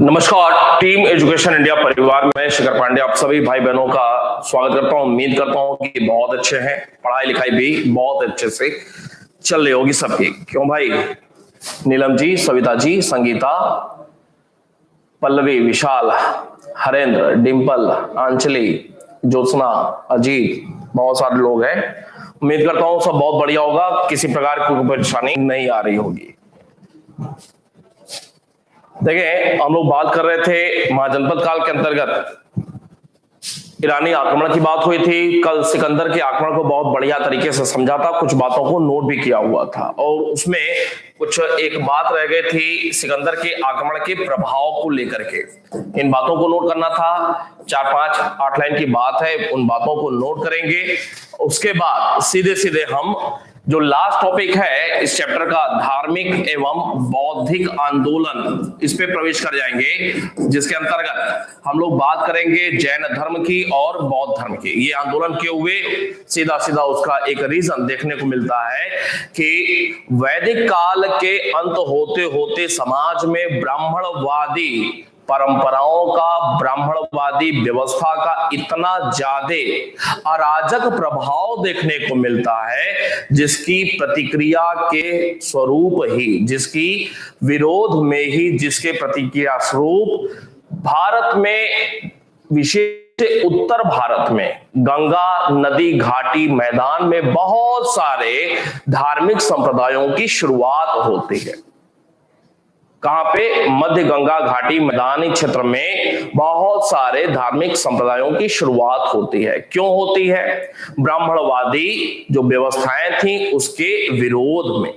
नमस्कार, team education India परिवार में शिखर पांडे आप सभी भाई बहनों का स्वागत करता हूं। उम्मीद करता हूं कि बहुत अच्छे हैं, पढ़ाई लिखाई भी बहुत अच्छे से चल रही होगी सबकी। क्यों भाई? नीलम जी, सविता जी, संगीता, पल्लवी, विशाल, हरेंद्र, डिंपल, अंजलि, ज्योत्सना, अजीत, बहुत सारे लोग हैं। उम्मीद करता हूं सब बहुत बढ़िया होगा, किसी प्रकार की कोई परेशानी नहीं आ रही होगी। देखिए, हम लोग बात कर रहे थे महाजनपद काल के अंतर्गत ईरानी आक्रमण की बात हुई थी। कल सिकंदर के आक्रमण को बहुत बढ़िया तरीके से समझा था, कुछ बातों को नोट भी किया हुआ था और उसमें कुछ एक बात रह गई थी सिकंदर के आक्रमण के प्रभाव को लेकर के। इन बातों को नोट करना था। 4-5-8 लाइन की बात है, उन बातों को नोट करेंगे। उसके बाद सीधे सीधे हम जो लास्ट टॉपिक है इस चैप्टर का, धार्मिक एवं बौद्धिक आंदोलन, इस पे प्रवेश कर जाएंगे, जिसके अंतर्गत हम लोग बात करेंगे जैन धर्म की और बौद्ध धर्म की। ये आंदोलन क्यों हुए, सीधा सीधा उसका एक रीजन देखने को मिलता है कि वैदिक काल के अंत होते होते समाज में ब्राह्मणवादी परंपराओं का, ब्राह्मणवादी व्यवस्था का इतना ज्यादा अराजक प्रभाव देखने को मिलता है, जिसकी प्रतिक्रिया के स्वरूप ही, जिसकी विरोध में ही, जिसके प्रतिक्रिया स्वरूप भारत में, विशेष उत्तर भारत में गंगा नदी घाटी मैदान में बहुत सारे धार्मिक संप्रदायों की शुरुआत होती है। कहां पे? मध्य गंगा घाटी मैदानी क्षेत्र में बहुत सारे धार्मिक संप्रदायों की शुरुआत होती है। क्यों होती है? ब्राह्मणवादी जो व्यवस्थाएं थी उसके विरोध में।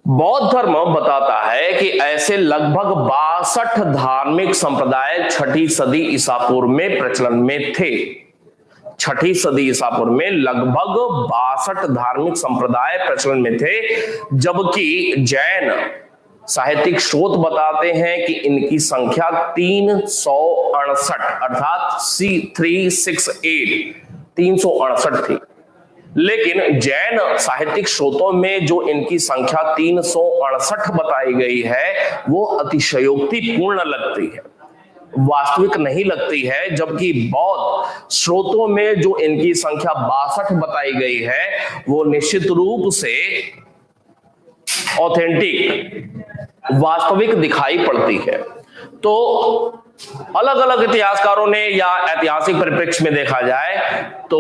बौद्ध धर्म बताता है कि ऐसे लगभग 62 धार्मिक संप्रदाय 6ठी सदी ईसा पूर्व में प्रचलन में थे। 6ठी सदी ईसा पूर्व में लगभग 62 धार्मिक संप्रदाय प्रचलन में थे, जबकि जैन साहित्यिक स्रोत बताते हैं कि इनकी संख्या 368 अर्थात 368 थी। लेकिन जैन साहित्यिक स्रोतों में जो इनकी संख्या 368 बताई गई है वो अतिशयोक्तिपूर्ण लगती है, वास्तविक नहीं लगती है। जबकि बौद्ध स्रोतों में जो इनकी संख्या 62 बताई गई है वो निश्चित रूप से ऑथेंटिक, वास्तविक दिखाई पड़ती है। तो अलग अलग इतिहासकारों ने या ऐतिहासिक परिप्रेक्ष्य में देखा जाए तो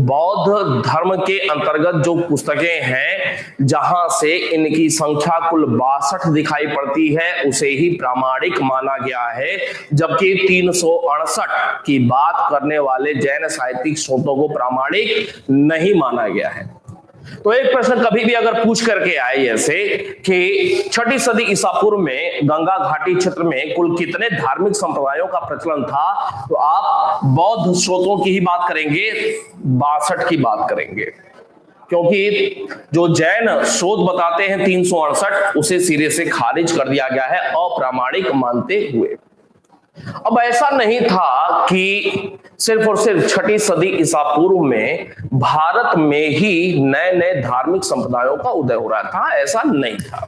बौद्ध धर्म के अंतर्गत जो पुस्तकें हैं जहां से इनकी संख्या कुल 62 दिखाई पड़ती है उसे ही प्रामाणिक माना गया है, जबकि 368 की बात करने वाले जैन साहित्यिक स्रोतों को प्रामाणिक नहीं माना गया है। तो एक प्रश्न कभी भी अगर पूछ करके आए ऐसे कि 6ठी सदी ईसा पूर्व में गंगा घाटी क्षेत्र में कुल कितने धार्मिक संप्रदायों का प्रचलन था, तो आप बौद्ध स्रोतों की ही बात करेंगे, 62 की बात करेंगे, क्योंकि जो जैन स्रोत बताते हैं 368 उसे सिरे से खारिज कर दिया गया है अप्रामाणिक मानते हुए। अब ऐसा नहीं था कि सिर्फ और सिर्फ 6ठी सदी ईसा पूर्व में भारत में ही नए नए धार्मिक संप्रदायों का उदय हो रहा था, ऐसा नहीं था।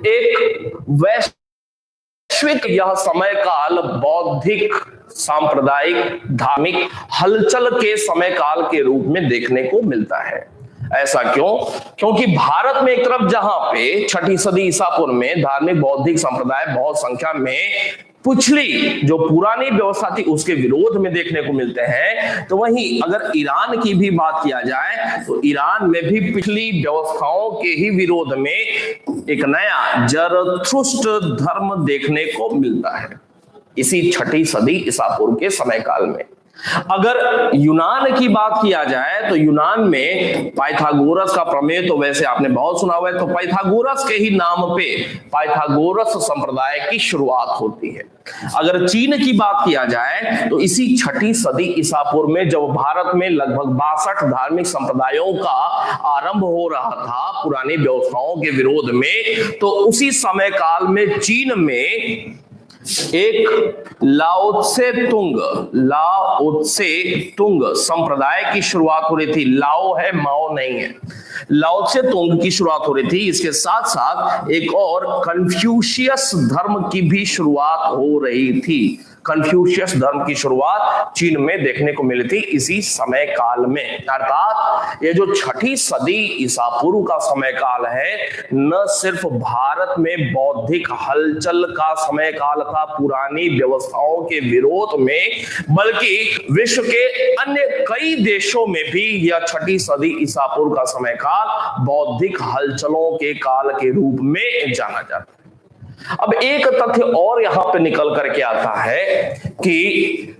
एक वैश्विक यह समय काल बौद्धिक, सांप्रदायिक, धार्मिक हलचल के समय काल के रूप में देखने को मिलता है। ऐसा क्यों? क्योंकि भारत में एक तरफ जहां पे 6ठी सदी ईसा पूर्व में धार्मिक बौद्धिक संप्रदाय बहुत संख्या में पिछली जो पुरानी व्यवस्था थी उसके विरोध में देखने को मिलते हैं, तो वहीं अगर ईरान की भी बात किया जाए तो ईरान में भी पिछली व्यवस्थाओं के ही विरोध में एक नया जरथुस्त्र धर्म देखने को मिलता है इसी 6ठी सदी ईसा पूर्व के समय काल में। अगर यूनान की बात किया जाए तो यूनान में पाइथागोरस का प्रमेय तो वैसे आपने बहुत सुना हुआ है, तो पाइथागोरस के ही नाम पे पाइथागोरस संप्रदाय की शुरुआत होती है। अगर चीन की बात किया जाए तो इसी 6ठी सदी ईसा पूर्व में जब भारत में लगभग 62 धार्मिक संप्रदायों का आरंभ हो रहा था पुरानी व्यवस्थाओं के विरोध में, तो उसी समय काल में चीन में एक लाओ त्से तुंग संप्रदाय की शुरुआत हो रही थी। लाओ है, माओ नहीं है। लाओ त्से तुंग की शुरुआत हो रही थी। इसके साथ साथ एक और कन्फ्यूशियस धर्म की भी शुरुआत हो रही थी। कन्फ्यूशियस धर्म की शुरुआत चीन में देखने को मिली थी इसी समय काल में। अर्थात ये जो 6ठी सदी ईसा पूर्व का समय काल है, न सिर्फ भारत में बौद्धिक हलचल का समय काल था पुरानी व्यवस्थाओं के विरोध में, बल्कि विश्व के अन्य कई देशों में भी यह 6ठी सदी ईसा पूर्व का समय काल बौद्धिक हलचलों के काल के रूप में जाना जाता है। अब एक तथ्य और यहां पे निकल करके आता है कि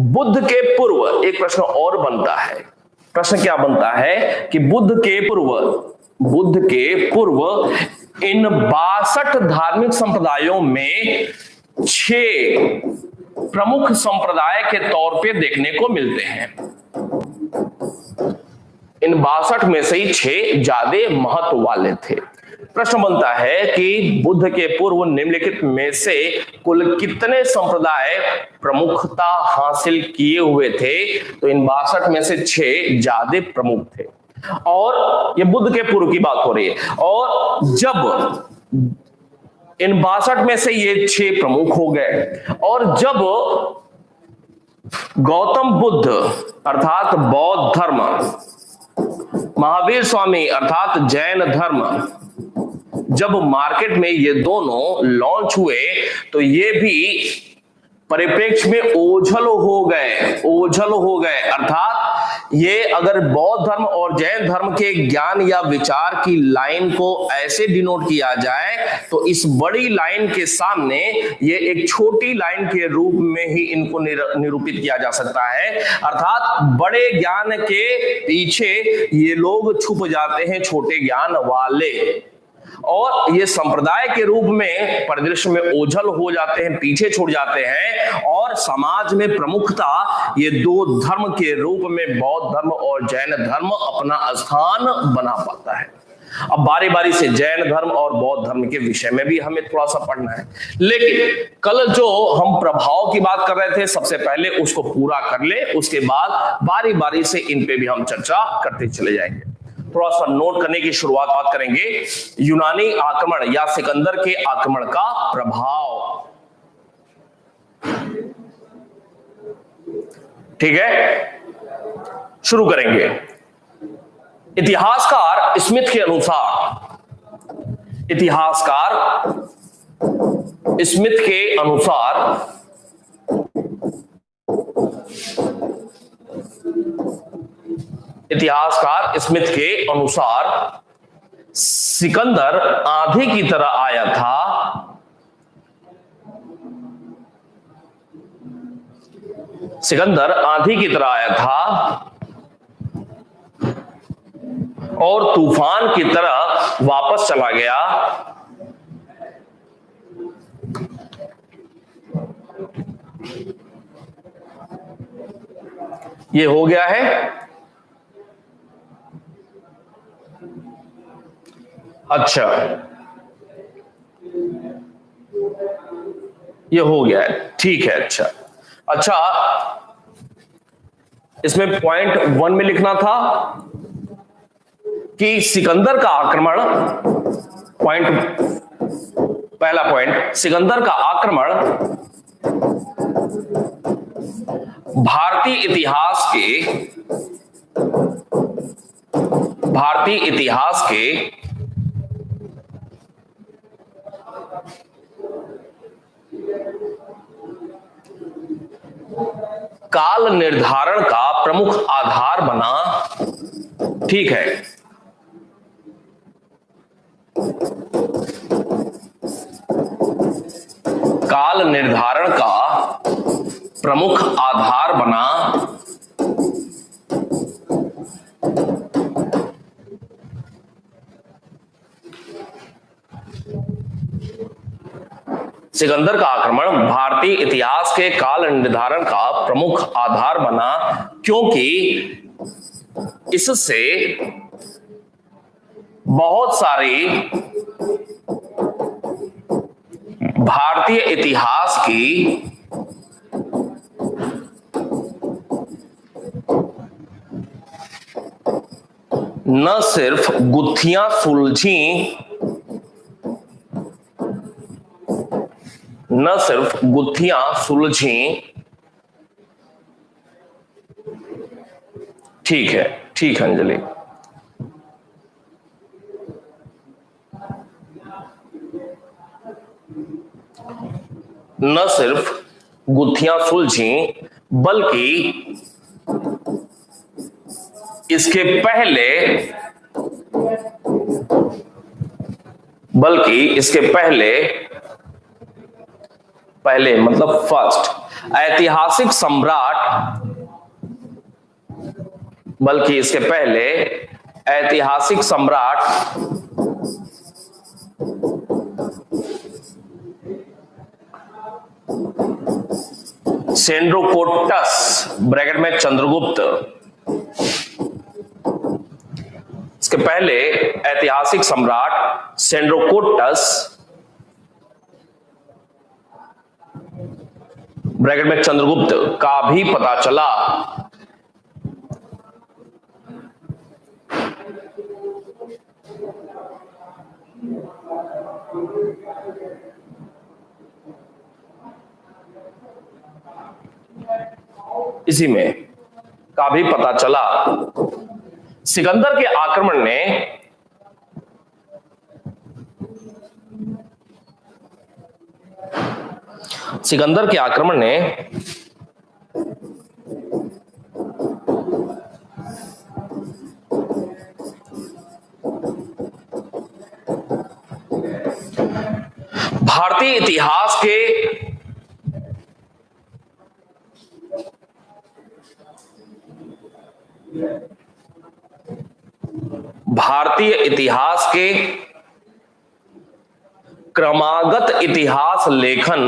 बुद्ध के पूर्व एक प्रश्न और बनता है। प्रश्न क्या बनता है कि बुद्ध के पूर्व इन 62 धार्मिक संप्रदायों में 6 प्रमुख संप्रदाय के तौर पे देखने को मिलते हैं। इन 62 में से ही 6 ज्यादा महत्व वाले थे। प्रश्न बनता है कि बुद्ध के पूर्व निम्नलिखित में से कुल कितने संप्रदाय प्रमुखता हासिल किए हुए थे? तो इन 62 में से 6 ज्यादा प्रमुख थे। और ये बुद्ध के पूर्व की बात हो रही है। और जब इन 62 में से ये 6 प्रमुख हो गए और जब गौतम बुद्ध अर्थात बौद्ध धर्म, महावीर स्वामी अर्थात जैन धर्म, जब मार्केट में ये दोनों लॉन्च हुए तो ये भी परिप्रेक्ष्य में ओझल हो गए। अर्थात ये अगर बौद्ध धर्म और जैन धर्म के ज्ञान या विचार की लाइन को ऐसे डिनोट किया जाए तो इस बड़ी लाइन के सामने ये एक छोटी लाइन के रूप में ही इनको निरूपित किया जा सकता है। अर्थात बड़े ज्ञान के पीछे ये लोग छुप जाते हैं छोटे ज्ञान वाले, और ये संप्रदाय के रूप में परिदृश्य में ओझल हो जाते हैं, पीछे छूट जाते हैं, और समाज में प्रमुखता ये 2 धर्म के रूप में बौद्ध धर्म और जैन धर्म अपना स्थान बना पाता है। अब बारी बारी से जैन धर्म और बौद्ध धर्म के विषय में भी हमें थोड़ा सा पढ़ना है, लेकिन कल जो हम प्रभाव की बात कर रहे थे सबसे पहले उसको पूरा कर ले, उसके बाद बारी बारी से इन पे भी हम चर्चा करते चले जाएंगे। थोड़ा सा नोट करने की शुरुआत बात करेंगे यूनानी आक्रमण या सिकंदर के आक्रमण का प्रभाव। ठीक है, शुरू करेंगे। इतिहासकार स्मिथ के अनुसार सिकंदर आंधी की तरह आया था। और तूफान की तरह वापस चला गया। ये हो गया है। अच्छा, ये हो गया है, ठीक है। अच्छा, इसमें पॉइंट 1 में लिखना था कि सिकंदर का आक्रमण, पहला पॉइंट, सिकंदर का आक्रमण भारतीय इतिहास के काल निर्धारण का प्रमुख आधार बना। ठीक है, काल निर्धारण का प्रमुख आधार बना। सिकंदर का आक्रमण भारतीय इतिहास के काल निर्धारण का प्रमुख आधार बना, क्योंकि इससे भारतीय इतिहास की न सिर्फ गुत्थियां सुलझी, न सिर्फ गुत्थियां सुलझी, ठीक है, ठीक है अंजलि, न सिर्फ गुत्थियां सुलझी बल्कि इसके पहले मतलब फर्स्ट ऐतिहासिक सम्राट, बल्कि इसके पहले ऐतिहासिक सम्राट सेंड्रोकोटस ब्रैकेट में चंद्रगुप्त, इसके पहले ऐतिहासिक सम्राट सेंड्रोकोटस ब्रैकेट में चंद्रगुप्त का भी पता चला। इसी में का भी पता चला। सिकंदर के आक्रमण ने भारतीय इतिहास के क्रमागत इतिहास लेखन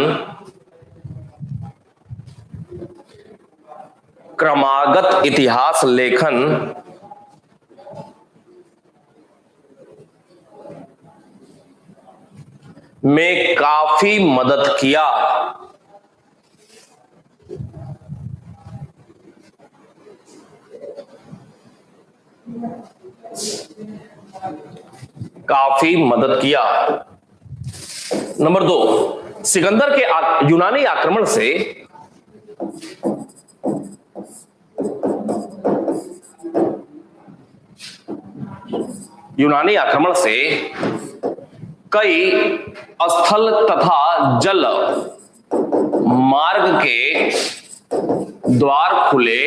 में काफी मदद किया। नंबर 2, सिकंदर के यूनानी आक्रमण से कई स्थल तथा जल मार्ग के द्वार खुले।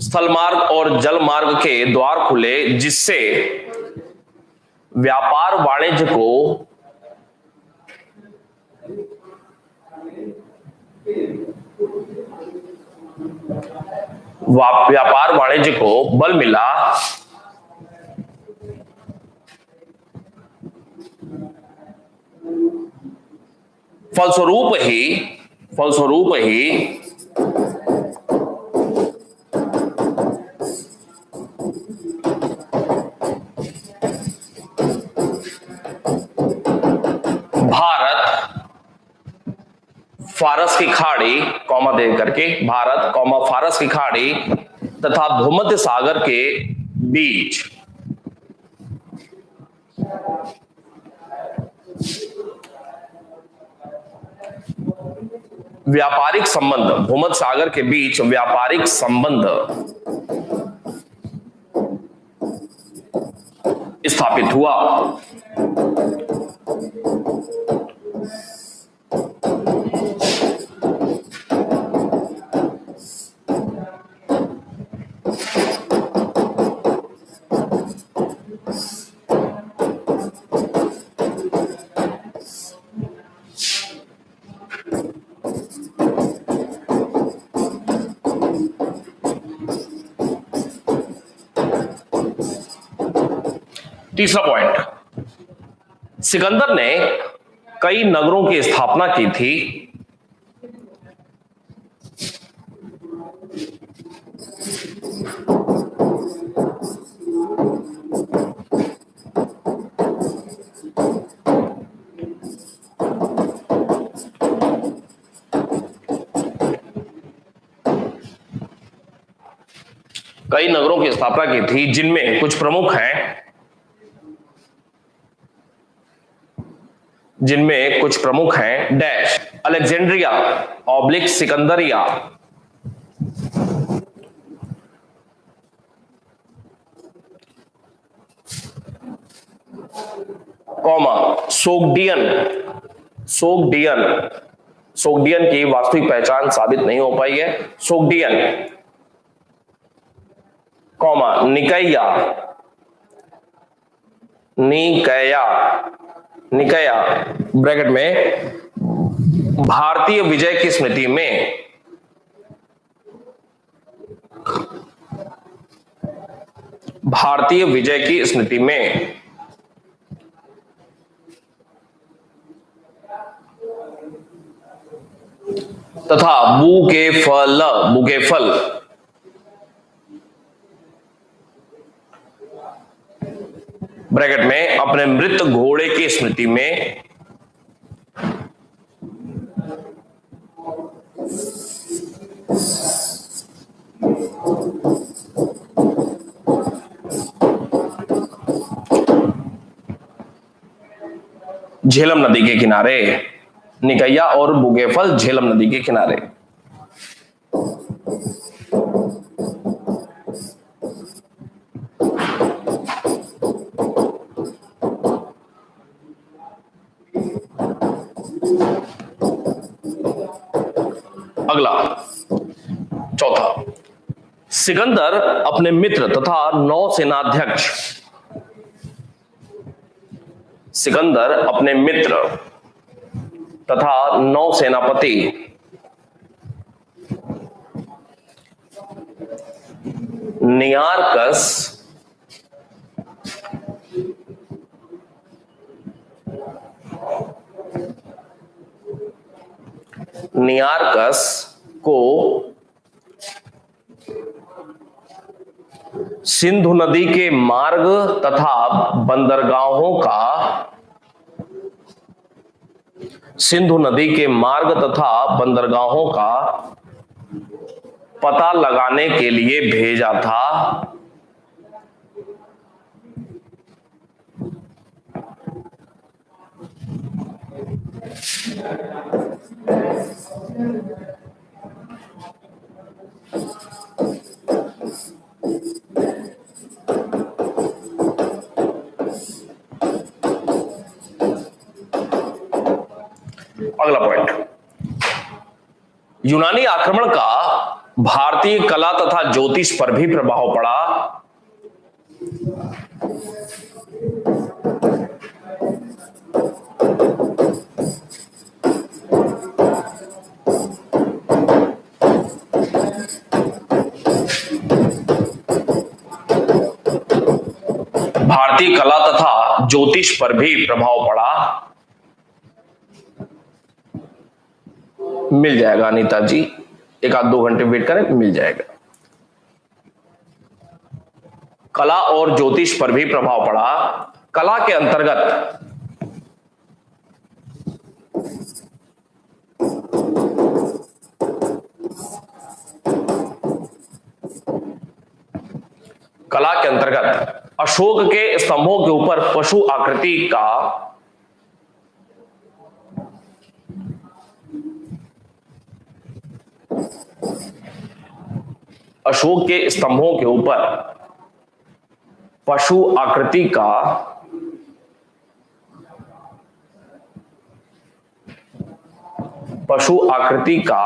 स्थल मार्ग और जल मार्ग के द्वार खुले, जिससे व्यापार वाणिज्य को बल मिला। फलस्वरूप ही फारस की खाड़ी कॉमा दे करके भारत कॉमा फारस की खाड़ी तथा भूमध्य सागर के बीच व्यापारिक संबंध, भूमध्य सागर के बीच व्यापारिक संबंध स्थापित हुआ। तीसरा पॉइंट, सिकंदर ने कई नगरों की स्थापना की थी। कई नगरों की स्थापना की थी, जिनमें कुछ प्रमुख हैं, डैश अलेक्जेंड्रिया ऑब्लिक सिकंदरिया, कॉमा सोग्डियन की वास्तविक पहचान साबित नहीं हो पाई है, सोग्डियन, कॉमा निकया ब्रैकेट में भारतीय विजय की स्मृति में, तथा बुकेफल ब्रैकेट में अपने मृत घोड़े की स्मृति में, झेलम नदी के किनारे, निकैया और बुगेफल झेलम नदी के किनारे। अगला चौथा, सिकंदर अपने मित्र तथा नौसेनाध्यक्ष, नौसेनापति नियारकस को सिंधु नदी के मार्ग तथा बंदरगाहों का पता लगाने के लिए भेजा था। अगला पॉइंट, यूनानी आक्रमण का भारतीय कला तथा ज्योतिष पर भी प्रभाव पड़ा। भारतीय कला तथा ज्योतिष पर भी प्रभाव पड़ा। मिल जाएगा अनीता जी, एक आध 2 घंटे वेट करें, मिल जाएगा। कला और ज्योतिष पर भी प्रभाव पड़ा। कला के अंतर्गत अशोक के स्तंभों के ऊपर पशु आकृति का पशु आकृति का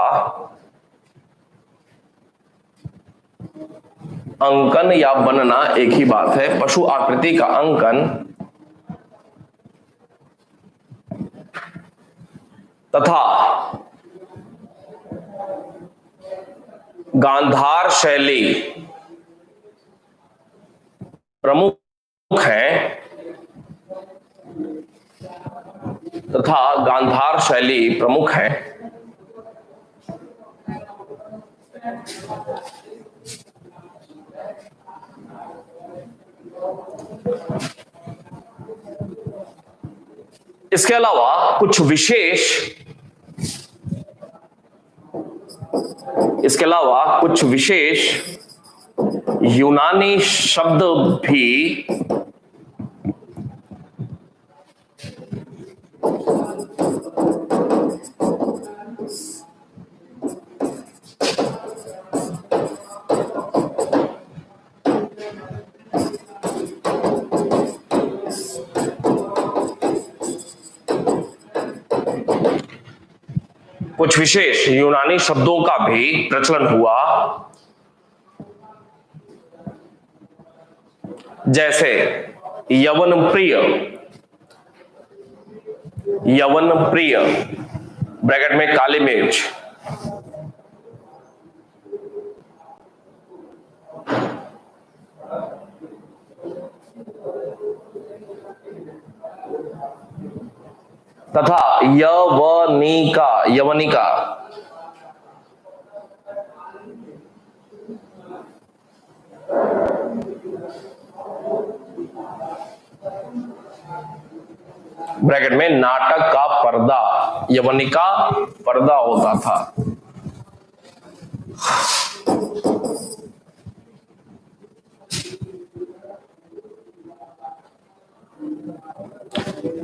अंकन या बनना एक ही बात है। पशु आकृति का अंकन तथा गांधार शैली प्रमुख है, इसके अलावा कुछ विशेष यूनानी शब्द भी कुछ विशेष यूनानी शब्दों का भी प्रचलन हुआ, जैसे यवन प्रिय, यवन प्रिय ब्रैकेट में काली मिर्च, तथा यवनिका, यवनिका ब्रैकेट में नाटक का पर्दा, यवनिका पर्दा होता था।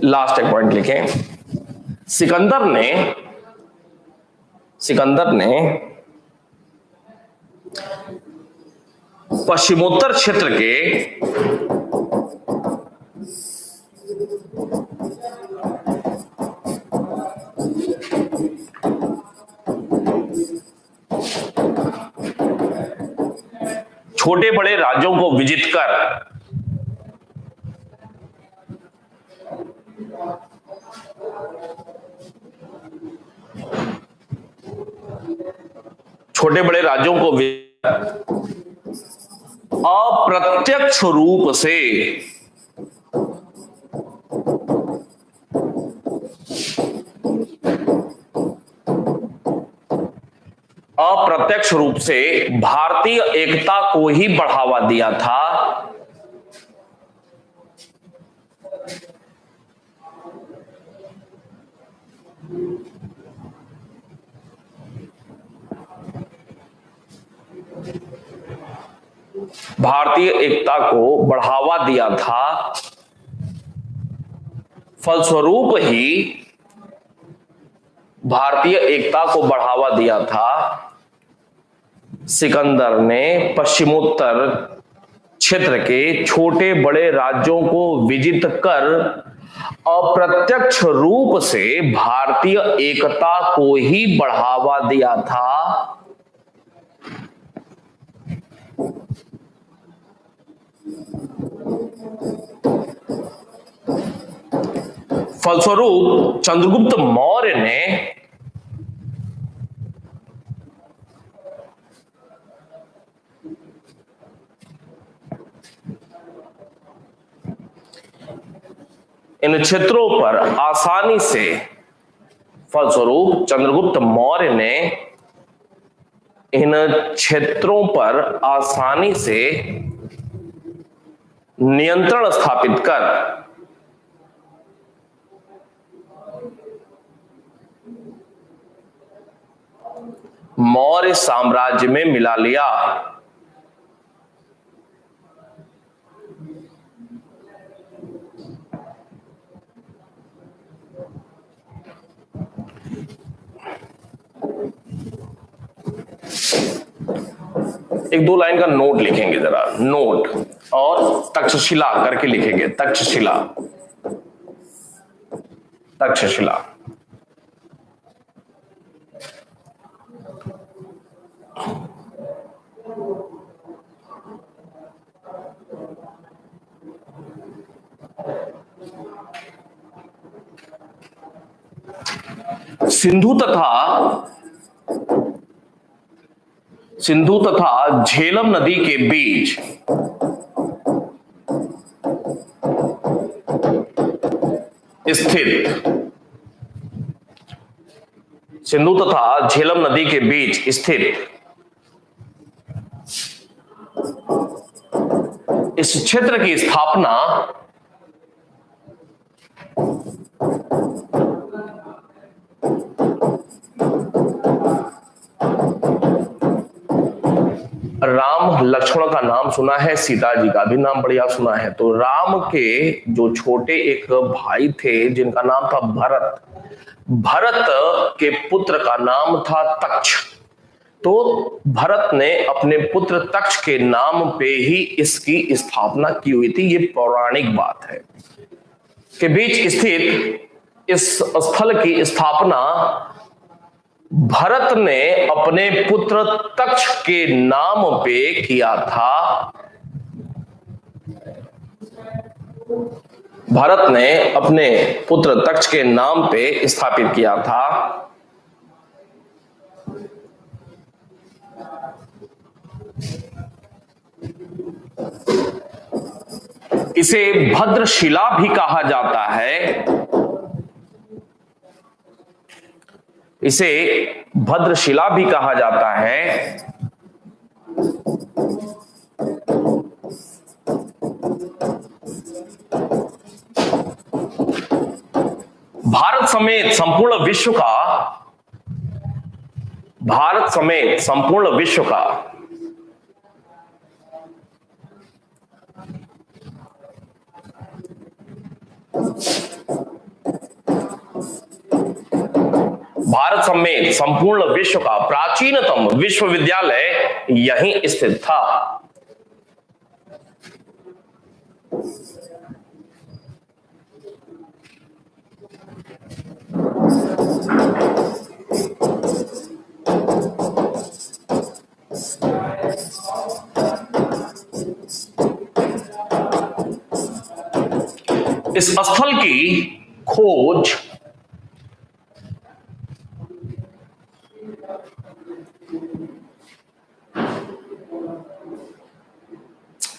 लास्ट एक पॉइंट लिखें। सिकंदर ने पश्चिमोत्तर क्षेत्र के छोटे बड़े राज्यों को विजित कर छोटे बड़े राज्यों को अप्रत्यक्ष रूप से भारतीय एकता को ही बढ़ावा दिया था। भारतीय एकता को बढ़ावा दिया था। फलस्वरूप ही भारतीय एकता को बढ़ावा दिया था। सिकंदर ने पश्चिमोत्तर क्षेत्र के छोटे बड़े राज्यों को विजित कर अप्रत्यक्ष रूप से भारतीय एकता को ही बढ़ावा दिया था। फलस्वरूप चंद्रगुप्त मौर्य ने इन क्षेत्रों पर आसानी से इन क्षेत्रों पर आसानी से नियंत्रण स्थापित कर मौर्य साम्राज्य में मिला लिया। एक दो लाइन का नोट लिखेंगे, जरा नोट, और तक्षशिला करके लिखेंगे। तक्षशिला, तक्षशिला। सिंधु तथा झेलम नदी के बीच स्थित इस क्षेत्र की स्थापना राम लक्ष्मण का नाम सुना है, सीता जी का भी नाम बढ़िया सुना है। तो राम के जो छोटे एक भाई थे जिनका नाम था भरत, भरत के पुत्र का नाम था तक्ष। तो भरत ने अपने पुत्र तक्ष के नाम पे ही इसकी स्थापना की हुई थी। ये पौराणिक बात है। के बीच स्थित इस स्थल की स्थापना भरत ने अपने पुत्र तक्ष के नाम पे किया था। भरत ने अपने पुत्र तक्ष के नाम पे स्थापित किया था। इसे भद्रशिला भी कहा जाता है। इसे भद्रशिला भी कहा जाता है। भारत समेत संपूर्ण विश्व का, भारत समेत संपूर्ण विश्व का भारत समेत संपूर्ण विश्व का प्राचीनतम विश्वविद्यालय यहीं स्थित था। इस स्थल की खोज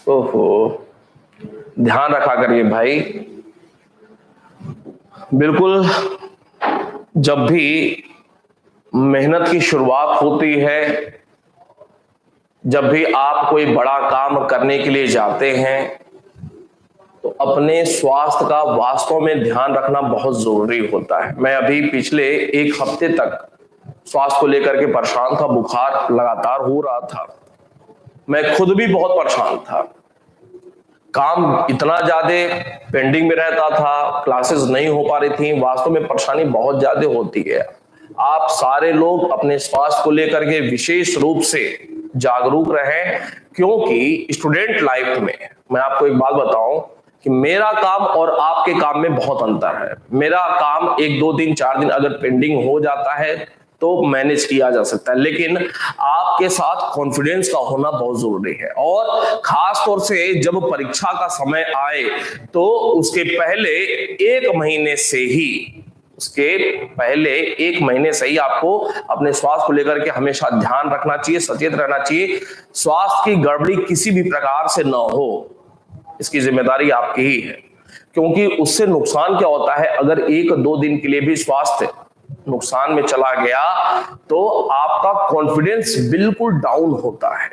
ओहो, ध्यान रखा करिए भाई। बिल्कुल जब भी मेहनत की शुरुआत होती है, जब भी आप कोई बड़ा काम करने के लिए जाते हैं, तो अपने स्वास्थ्य का वास्तव में ध्यान रखना बहुत जरूरी होता है। मैं अभी पिछले एक हफ्ते तक स्वास्थ्य को लेकर के परेशान था। बुखार लगातार हो रहा था, मैं खुद भी बहुत परेशान था। काम इतना ज्यादा पेंडिंग में रहता था, क्लासेस नहीं हो पा रही थी। वास्तव में परेशानी बहुत ज्यादा होती है। आप सारे लोग अपने स्वास्थ्य को लेकर के विशेष रूप से जागरूक रहें, क्योंकि स्टूडेंट लाइफ में मैं आपको एक बात बताऊं कि मेरा काम और आपके काम में बहुत अंतर है। मेरा काम 1 2 दिन 4 दिन अगर पेंडिंग हो जाता है तो मैनेज किया जा सकता है, लेकिन आपके साथ कॉन्फिडेंस का होना बहुत जरूरी है। और खास तौर से जब परीक्षा का समय आए तो उसके पहले 1 महीने से ही आपको अपने स्वास्थ्य को लेकर के हमेशा ध्यान रखना चाहिए, सचेत रहना चाहिए। स्वास्थ्य की गड़बड़ी किसी भी प्रकार से ना हो, इसकी जिम्मेदारी आपकी ही है। क्योंकि उससे नुकसान क्या होता है, अगर 1 2 दिन के लिए भी स्वास्थ्य नुकसान में चला गया तो आपका कॉन्फिडेंस बिल्कुल डाउन होता है।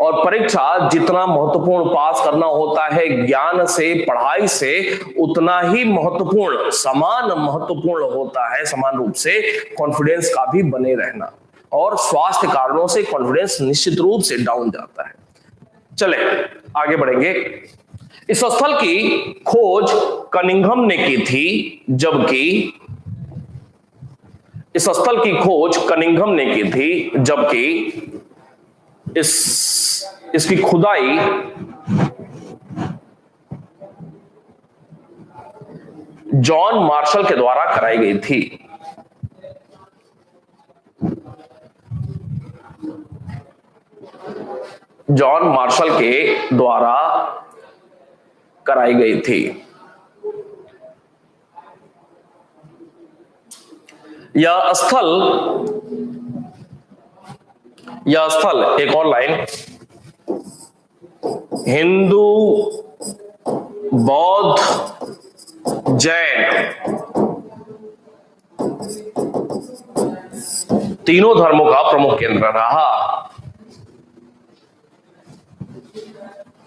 और परीक्षा जितना महत्वपूर्ण पास करना होता है ज्ञान से, पढ़ाई से, उतना ही महत्वपूर्ण, समान महत्वपूर्ण होता है समान रूप से कॉन्फिडेंस का भी बने रहना। और स्वास्थ्य कारणों से कॉन्फिडेंस निश्चित रूप से डाउन जाता है। चले आगे बढ़ेंगे। इस स्थल की खोज कनिंघम ने की थी, जबकि इस स्थल की खोज कनिंघम ने की थी, जबकि इसकी खुदाई जॉन मार्शल के द्वारा कराई गई थी। जॉन मार्शल के द्वारा कराई गई थी। यह स्थल एक और लाइन, हिंदू, बौद्ध, जैन तीनों धर्मों का प्रमुख केंद्र रहा।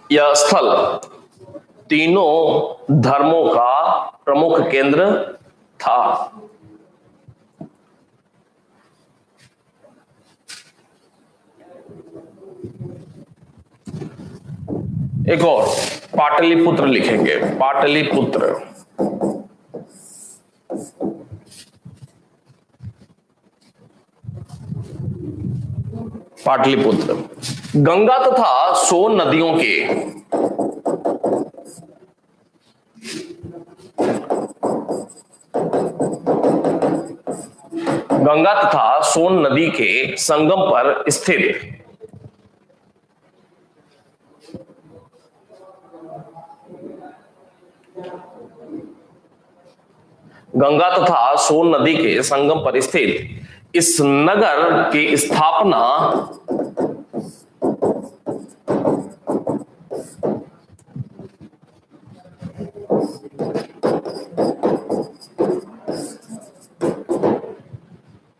यह स्थल तीनों धर्मों का प्रमुख केंद्र था। एक और पाटलिपुत्र लिखेंगे, पाटलिपुत्र। पाटलिपुत्र गंगा तथा सोन नदियों के गंगा तथा सोन नदी के संगम पर स्थित गंगा तथा सोन नदी के संगम पर स्थित इस नगर की स्थापना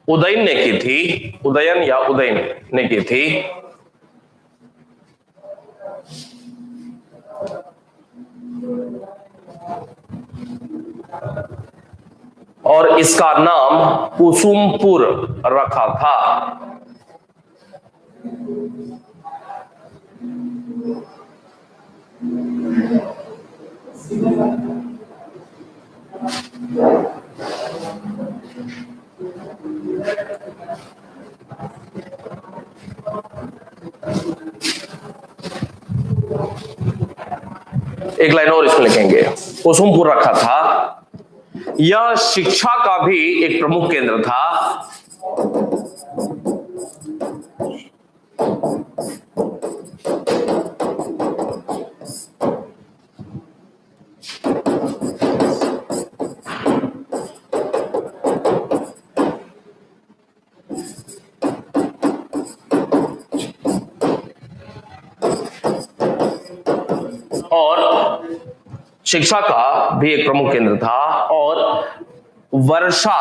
उदयन ने की थी, उदयन या उदयन ने की थी। और इसका नाम कुसुमपुर रखा था। एक लाइन और इसमें लिखेंगे, कुसुमपुर रखा था। यह शिक्षा का भी एक प्रमुख केंद्र था। और शिक्षा का भी एक प्रमुख केंद्र था। और वर्षा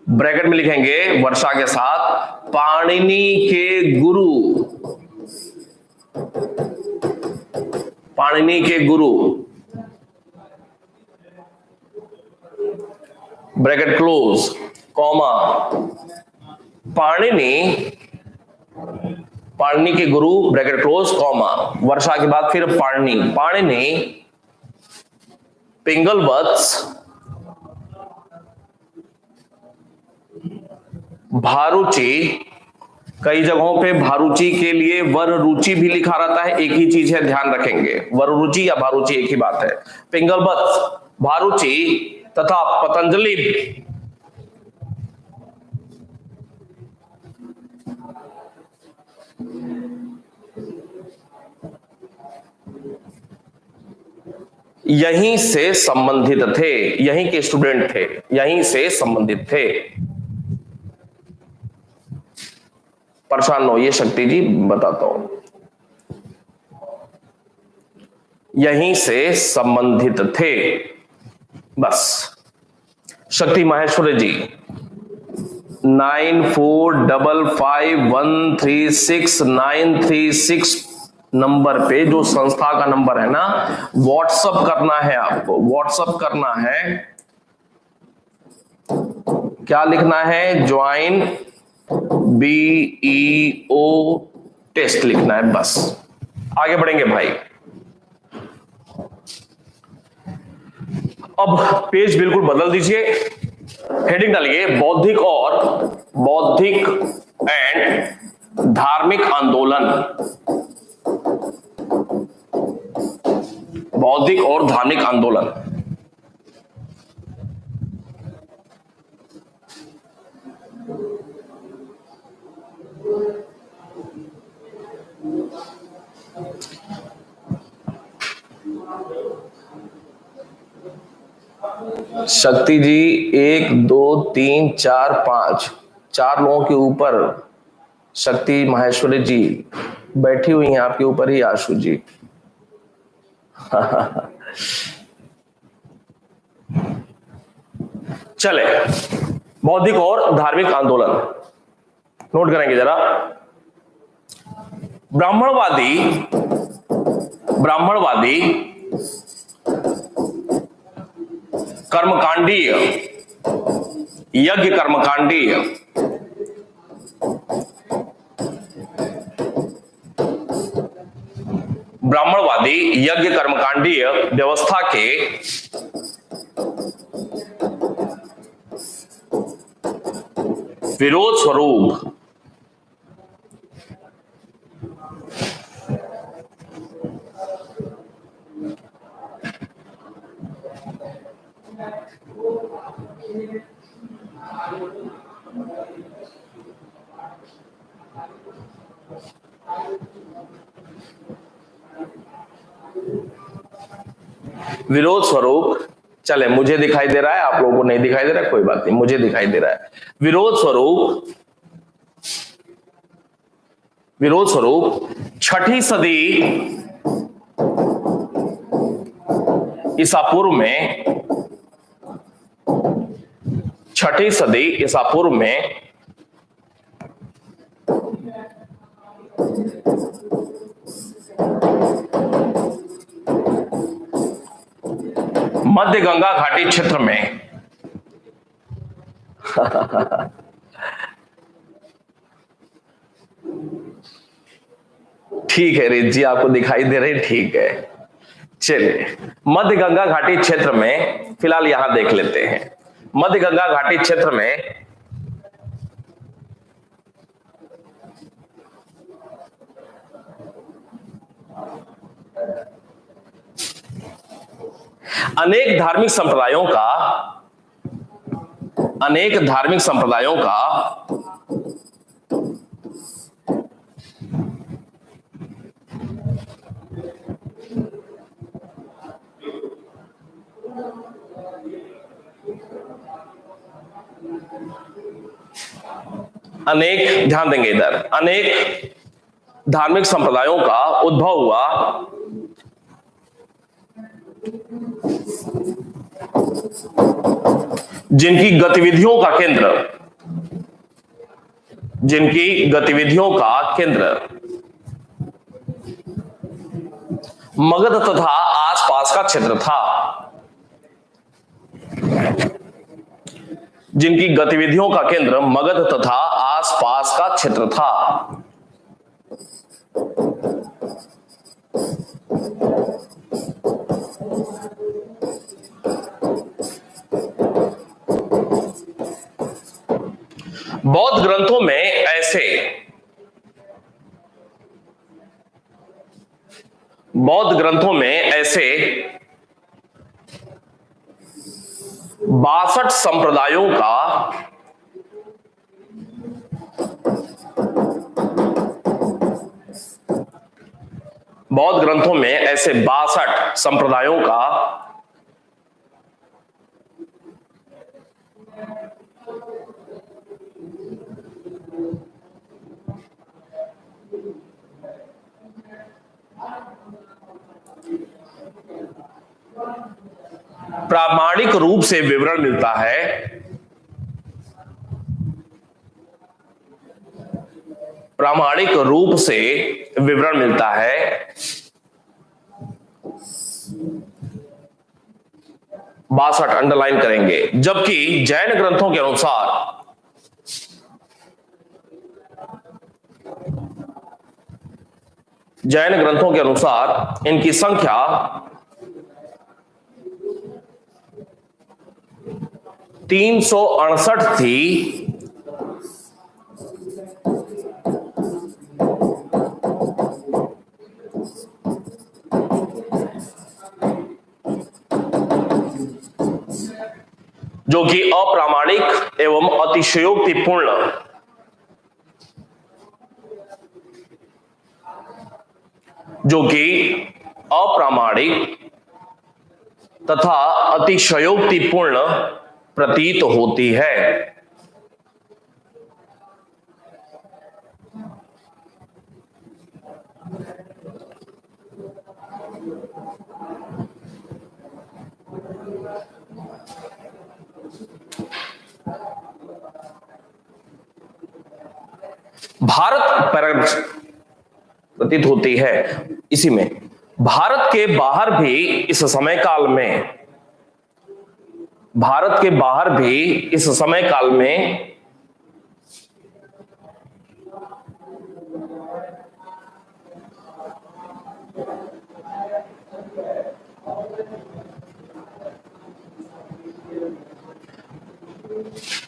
ब्रैकेट में लिखेंगे वर्षा के साथ पाणिनि के गुरु ब्रैकेट क्लोज कॉमा पाणिनि के गुरु ब्रैकेट क्लोज कॉमा वर्षा के बाद फिर पाणिनि पिंगलवत्स भारुचि। कई जगहों पे भारुचि के लिए वर रुचि भी लिखा रहता है, एक ही चीज है, ध्यान रखेंगे, वर रुचि या भारुचि एक ही बात है। पिंगलवत्स, भारुचि तथा पतंजलि यहीं से संबंधित थे, यहीं के स्टूडेंट थे, यहीं से संबंधित थे। परेशान हो ये शक्ति जी, बताता हूं, यहीं से संबंधित थे बस। शक्ति माहेश्वरी जी 9455136936 नंबर पे, जो संस्था का नंबर है ना, व्हाट्सअप करना है आपको, व्हाट्सअप करना है। क्या लिखना है? ज्वाइन BEO टेस्ट लिखना है बस। आगे बढ़ेंगे भाई। अब पेज बिल्कुल बदल दीजिए, हेडिंग डालिए बौद्धिक एंड धार्मिक आंदोलन। बौद्धिक और धार्मिक आंदोलन। शक्ति जी 1 2 3 4 5 4 लोगों के ऊपर शक्ति माहेश्वरी जी बैठी हुई हैं आपके ऊपर ही, आशु जी। चले, बौद्धिक और धार्मिक आंदोलन नोट करेंगे जरा। ब्राह्मणवादी कर्मकांडीय, यज्ञ कर्मकांडीय ब्राह्मणवादी यज्ञ कर्मकांडीय व्यवस्था के विरोध स्वरूप चले, मुझे दिखाई दे रहा है, आप लोगों को नहीं दिखाई दे रहा है, कोई बात नहीं, मुझे दिखाई दे रहा है। विरोध स्वरूप छठी सदी ईसा पूर्व में मध्य गंगा घाटी क्षेत्र में ठीक है रित जी, आपको दिखाई दे रही, ठीक है। चलिए, मध्य गंगा घाटी क्षेत्र में फिलहाल यहां देख लेते हैं। मध्य गंगा घाटी क्षेत्र में अनेक धार्मिक संप्रदायों का अनेक, ध्यान देंगे इधर, अनेक धार्मिक संप्रदायों का उद्भव हुआ जिनकी गतिविधियों का केंद्र मगध तथा आसपास का क्षेत्र था। जिनकी गतिविधियों का केंद्र मगध तथा आसपास का क्षेत्र था। बौद्ध ग्रंथों में ऐसे 62 संप्रदायों का प्रामाणिक रूप से विवरण मिलता है। प्रामाणिक रूप से विवरण मिलता है 62 अंडरलाइन करेंगे। जबकि जैन ग्रंथों के अनुसार इनकी संख्या 368 थी। जो कि अप्रामाणिक एवं अतिशयोक्तिपूर्ण तथा अतिशयोक्तिपूर्ण प्रतीत होती है। भारत प्रतीत होती है। इसी में भारत के बाहर भी इस समय काल में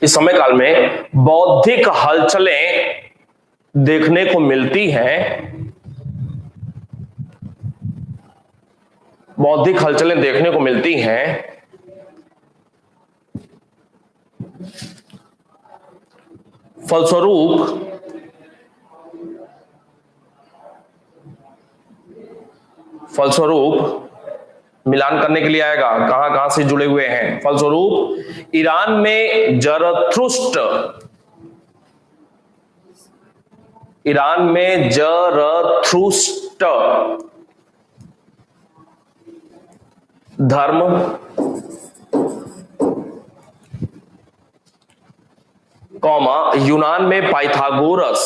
इस समय काल में बौद्धिक हलचलें देखने को मिलती हैं, बौद्धिक हलचलें देखने को मिलती हैं। फलस्वरूप मिलान करने के लिए आएगा, कहां कहां से जुड़े हुए हैं। फलस्वरूप ईरान में जरथुस्त्र धर्म यूनान में पाइथागोरस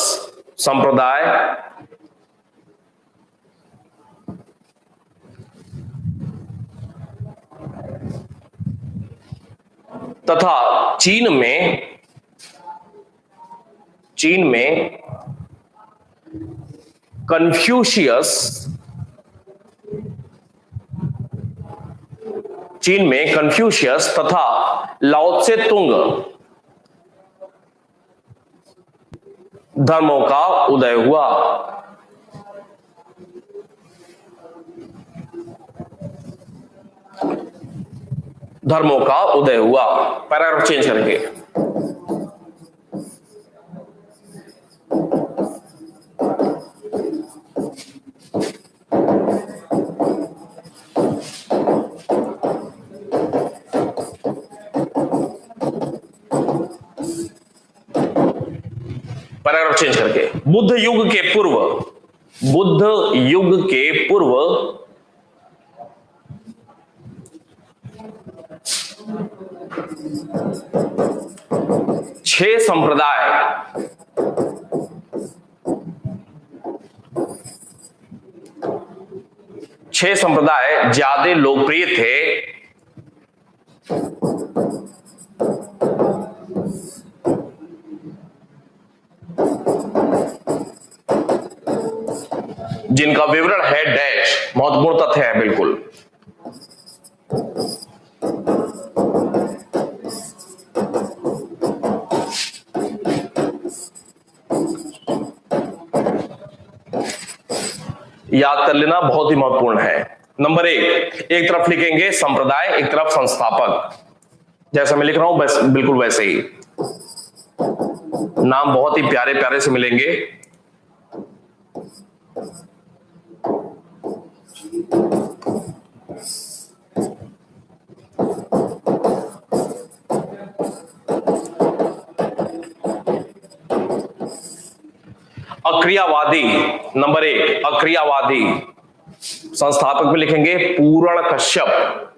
संप्रदाय तथा चीन में कन्फ्यूशियस तथा लाओ त्से तुंग धर्मों का उदय हुआ। पैराग्राफ चेंज करेंगे। पैराग्राफ चेंज करके बुद्ध युग के पूर्व 6 संप्रदाय ज्यादा लोकप्रिय थे। जिनका विवरण है डैश, महत्वपूर्ण तथ्य है बिल्कुल। याद कर लेना, बहुत ही महत्वपूर्ण है। नंबर 1, एक तरफ लिखेंगे संप्रदाय, एक तरफ संस्थापक, जैसा मैं लिख रहा हूं बस बिल्कुल वैसे ही। नाम बहुत ही प्यारे प्यारे से मिलेंगे। अक्रियावादी, नंबर 1 अक्रियावादी। संस्थापक में लिखेंगे पूर्ण कश्यप।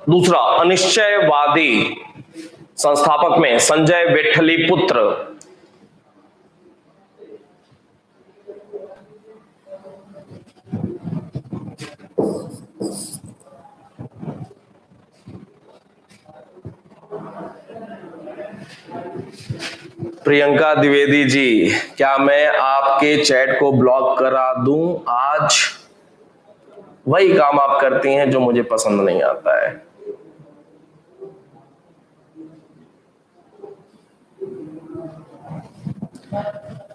दूसरा अनिश्चयवादी। संस्थापक में संजय विठ्ठलीपुत्र। प्रियंका द्विवेदी जी, क्या मैं आपके चैट को ब्लॉक करा दूं? आज वही काम आप करती हैं जो मुझे पसंद नहीं आता है।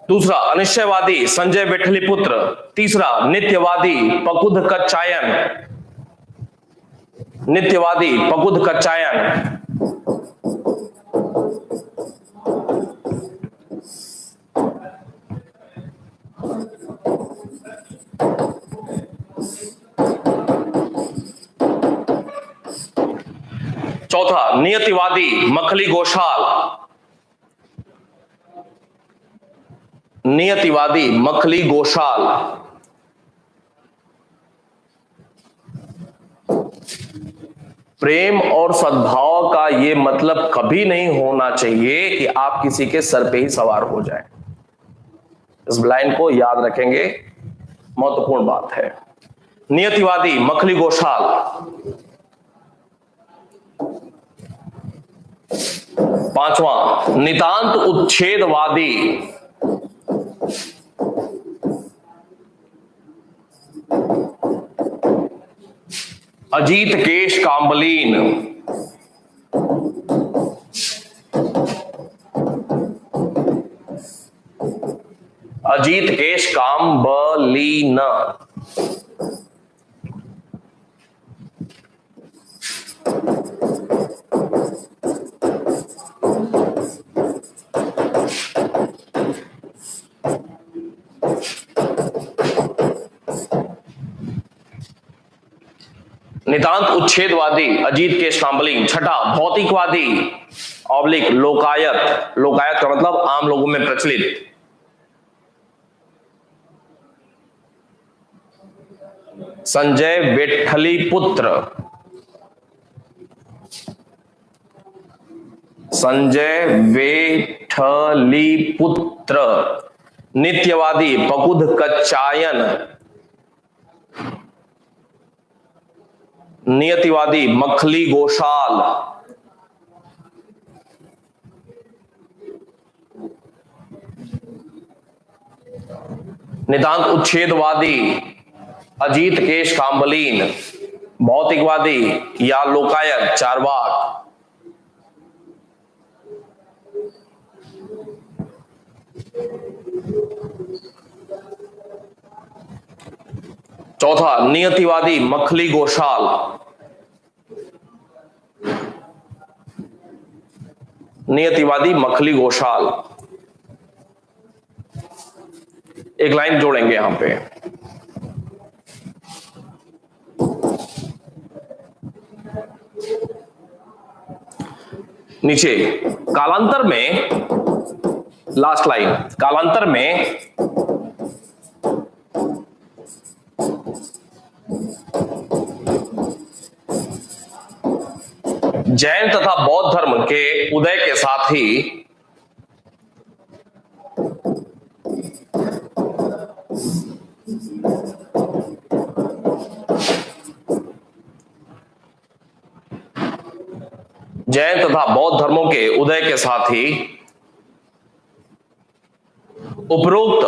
दूसरा अनिश्चयवादी संजय विठ्ठलीपुत्र। तीसरा नित्यवादी पकुध कच्चायन। चौथा नियतिवादी मखली घोषाल। प्रेम और सद्भाव का यह मतलब कभी नहीं होना चाहिए कि आप किसी के सर पे ही सवार हो जाएं। इस लाइन को याद रखेंगे, महत्वपूर्ण बात है। नियतिवादी मखली घोषाल। पांचवा, नितांत उच्छेदवादी। अजीत केश कांबलीन। अजीत केश कांबलीन। नितांत उच्छेदवादी अजीत केश कांबलीन। छठा, भौतिकवादी ऑब्लिक लोकायत। लोकायत का मतलब आम लोगों में प्रचलित। संजय विठ्ठलीपुत्र। संजय विठ्ठलीपुत्र। नित्यवादी पकुध कच्चायन। नियतिवादी मखली गोशाल। नितांत उच्छेदवादी अजीत केश कांबलीन, भौतिकवादी या लोकायत चारवाक। चौथा, नियतिवादी मखली गोशाल। नियतिवादी मखली गोशाल। एक लाइन जोड़ेंगे यहां पे। नीचे कालांतर में, लास्ट लाइन, कालांतर में जैन तथा बौद्ध धर्म के उदय के साथ ही जैन तथा बौद्ध धर्मों के उदय के साथ ही उपरोक्त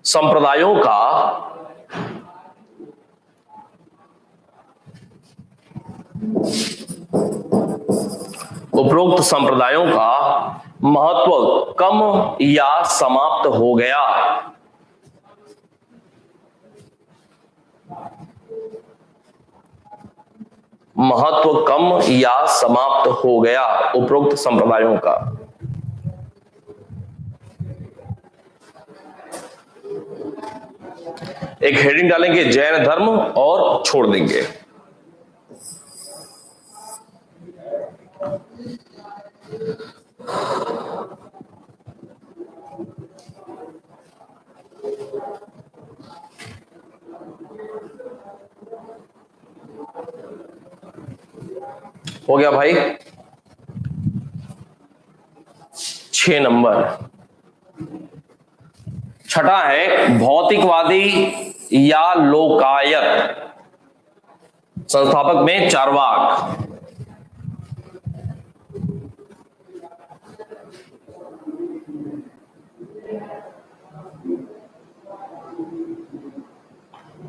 संप्रदायों का महत्व कम या समाप्त हो गया। महत्व कम या समाप्त हो गया उपरोक्त संप्रदायों का। एक हेडिंग डालेंगे जैन धर्म और छोड़ देंगे। हो गया भाई। 6 नंबर। छठा है भौतिकवादी या लोकायत। संस्थापक में चारवाक।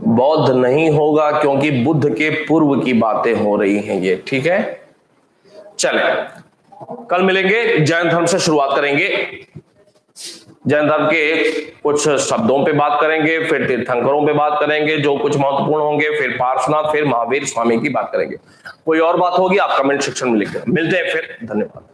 बौद्ध नहीं होगा क्योंकि बुद्ध के पूर्व की बातें हो रही हैं ये, ठीक है। चले, कल मिलेंगे, जैन धर्म से शुरुआत करेंगे। जैन धर्म के कुछ शब्दों पे बात करेंगे, फिर तीर्थंकरों पे बात करेंगे जो कुछ महत्वपूर्ण होंगे, फिर पार्श्वनाथ, फिर महावीर स्वामी की बात करेंगे। कोई और बात होगी आप कमेंट सेक्शन में लिख दें। मिलते हैं फिर, धन्यवाद।